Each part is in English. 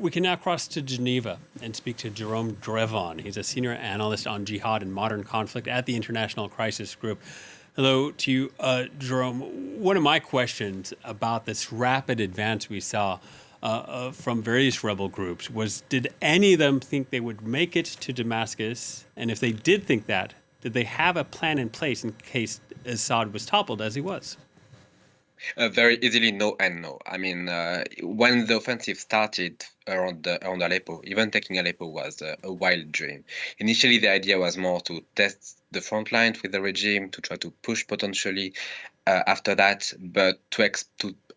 We can now cross to Geneva and speak to Jerome Drevon. He's a senior analyst on jihad and modern conflict at the International Crisis Group. Hello to you, Jerome. One of my questions about this rapid advance we saw from various rebel groups was, did any of them think they would make it to Damascus? And if they did think that, did they have a plan in place in case Assad was toppled as he was? Very easily, no and no. I mean, when the offensive started around Aleppo, even taking Aleppo was a wild dream. Initially, the idea was more to test the front lines with the regime, to try to push potentially after that, but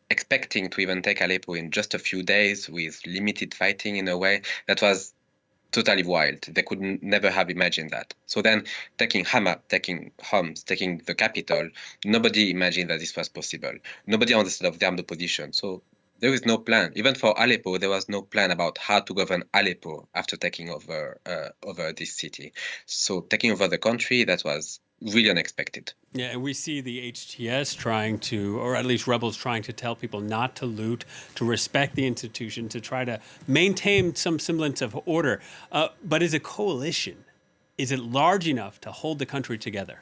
expecting to even take Aleppo in just a few days with limited fighting in a way, that was totally wild. They could never have imagined that. So then taking Hama, taking Homs, taking the capital, nobody imagined that this was possible. Nobody understood of the armed opposition. So there is no plan. Even for Aleppo, there was no plan about how to govern Aleppo after taking over this city. So taking over the country, that was really unexpected. Yeah, and we see the HTS trying to, or at least rebels trying to tell people not to loot, to respect the institution, to try to maintain some semblance of order. But as a coalition, is it large enough to hold the country together?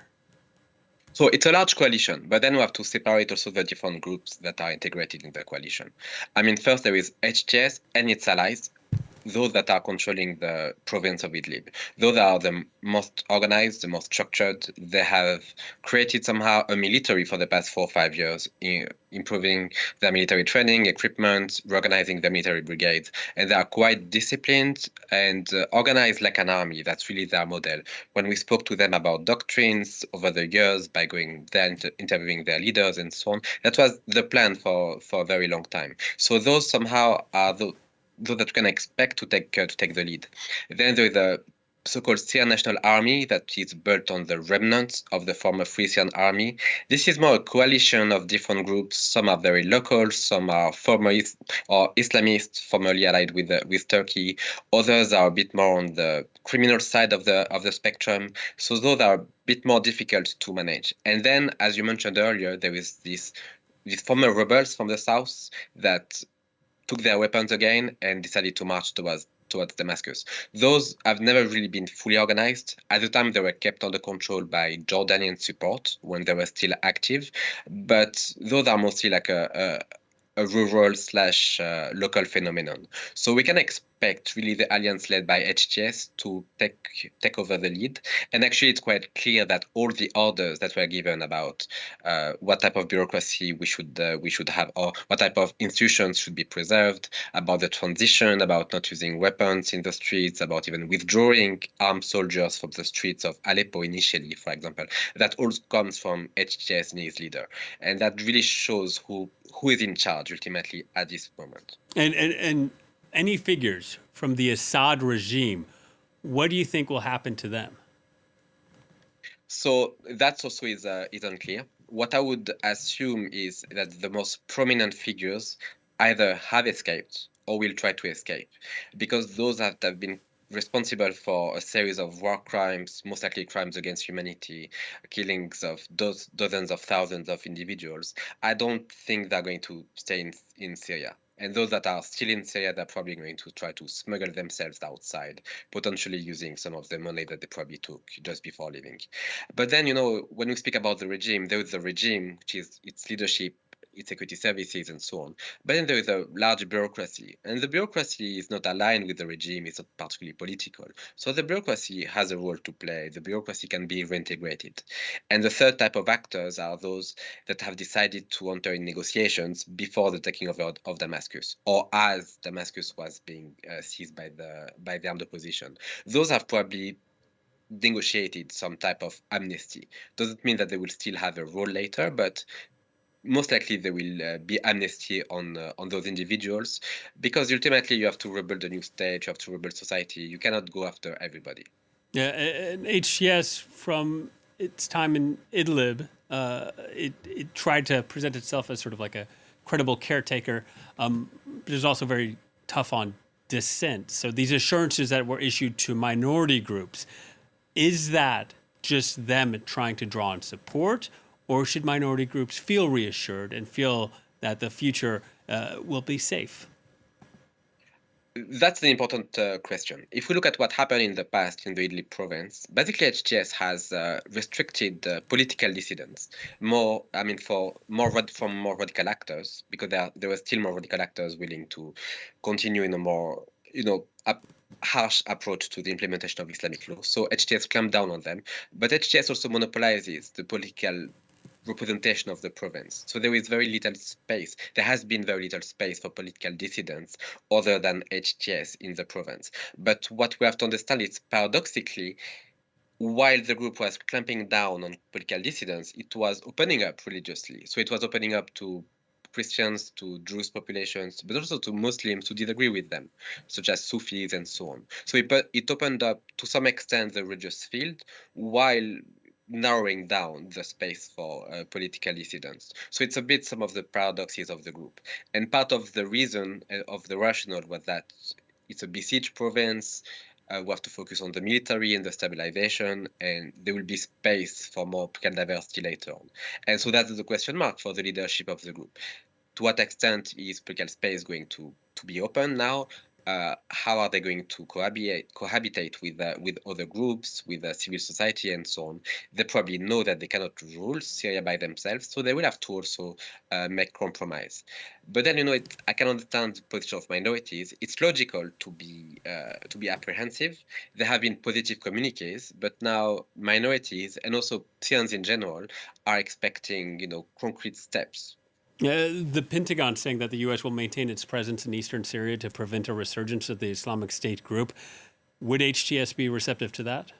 So it's a large coalition, but then we have to separate also the different groups that are integrated in the coalition. I mean, first there is HTS and its allies, those that are controlling the province of Idlib. Those are the most organized, the most structured. They have created somehow a military for the past 4 or 5 years, improving their military training, equipment, reorganizing their military brigades. And they are quite disciplined and organized like an army. That's really their model. When we spoke to them about doctrines over the years, by going there, interviewing their leaders and so on, that was the plan for a very long time. So those somehow are those that we can expect to take the lead. Then there is a so-called Syrian National Army that is built on the remnants of the former Free Syrian Army. This is more a coalition of different groups. Some are very local, some are former or Islamists, formerly allied with Turkey. Others are a bit more on the criminal side of the spectrum. So those are a bit more difficult to manage. And then, as you mentioned earlier, there is these former rebels from the south that took their weapons again and decided to march towards Damascus. Those have never really been fully organized. At the time, they were kept under control by Jordanian support when they were still active, but those are mostly like a rural/local phenomenon. So we can expect really the alliance led by HTS to take over the lead. And actually, it's quite clear that all the orders that were given about what type of bureaucracy we should have, or what type of institutions should be preserved, about the transition, about not using weapons in the streets, about even withdrawing armed soldiers from the streets of Aleppo initially, for example, that all comes from HTS and his leader. And that really shows who is in charge ultimately at this moment. And any figures from the Assad regime, what do you think will happen to them? So that also is unclear. What I would assume is that the most prominent figures either have escaped or will try to escape, because those that have been responsible for a series of war crimes, most likely crimes against humanity, killings of dozens of thousands of individuals, I don't think they're going to stay in Syria. And those that are still in Syria, they're probably going to try to smuggle themselves outside, potentially using some of the money that they probably took just before leaving. But then, when we speak about the regime, there is the regime, which is its leadership, its security services, and so on. But then there is a large bureaucracy, and the bureaucracy is not aligned with the regime, it's not particularly political. So the bureaucracy has a role to play. The bureaucracy can be reintegrated. And the third type of actors are those that have decided to enter in negotiations before the taking over of Damascus, or as Damascus was being seized by the armed opposition. Those have probably negotiated some type of amnesty. Doesn't mean that they will still have a role later, but most likely there will be amnesty on those individuals, because ultimately you have to rebuild a new state, you have to rebuild society. You cannot go after everybody. Yeah, and HTS from its time in Idlib, it tried to present itself as sort of like a credible caretaker, but it was also very tough on dissent. So these assurances that were issued to minority groups, is that just them trying to draw on support, or should minority groups feel reassured and feel that the future will be safe? That's an important question. If we look at what happened in the past in the Idlib province, basically HTS has restricted political dissidents from more radical actors, because there were still more radical actors willing to continue in a more harsh approach to the implementation of Islamic law. So HTS clamped down on them, but HTS also monopolizes the political representation of the province. So there is very little space. There has been very little space for political dissidents other than HTS in the province. But what we have to understand is, paradoxically, while the group was clamping down on political dissidents, it was opening up religiously. So it was opening up to Christians, to Jewish populations, but also to Muslims who disagree with them, such as Sufis and so on. So it opened up to some extent the religious field, while narrowing down the space for political dissidents. So it's a bit some of the paradoxes of the group. And part of the reason of the rationale was that it's a besieged province. We have to focus on the military and the stabilization, and there will be space for more political diversity later on. And so that's the question mark for the leadership of the group. To what extent is political space going to be open now? How are they going to cohabitate with other groups, with civil society, and so on? They probably know that they cannot rule Syria by themselves, so they will have to also make compromise. But then, I can understand the position of minorities. It's logical to be apprehensive. There have been positive communiques, but now minorities and also Syrians in general are expecting, concrete steps. The Pentagon saying that the U.S. will maintain its presence in eastern Syria to prevent a resurgence of the Islamic State group. Would HTS be receptive to that?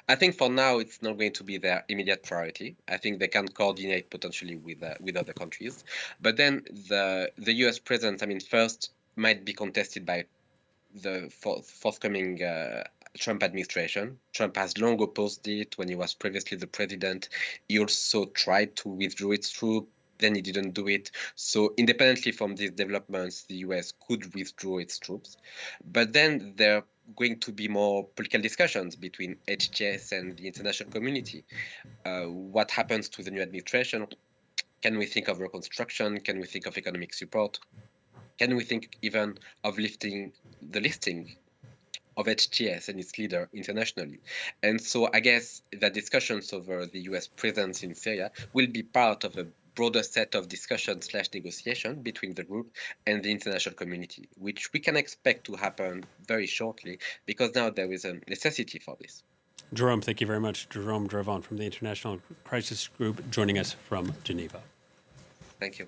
I think for now it's not going to be their immediate priority. I think they can coordinate potentially with other countries, but then the U.S. presence, first might be contested by the forthcoming Trump administration. Trump has long opposed it when he was previously the president. He also tried to withdraw its troops. Then he didn't do it. So independently from these developments, the US could withdraw its troops. But then there are going to be more political discussions between HTS and the international community. What happens to the new administration? Can we think of reconstruction? Can we think of economic support? Can we think even of lifting the listing of HTS and its leader internationally? And so I guess the discussions over the US presence in Syria will be part of a broader set of discussion/negotiation between the group and the international community, which we can expect to happen very shortly, because now there is a necessity for this. Jerome, thank you very much. Jerome Drevon from the International Crisis Group joining us from Geneva. Thank you.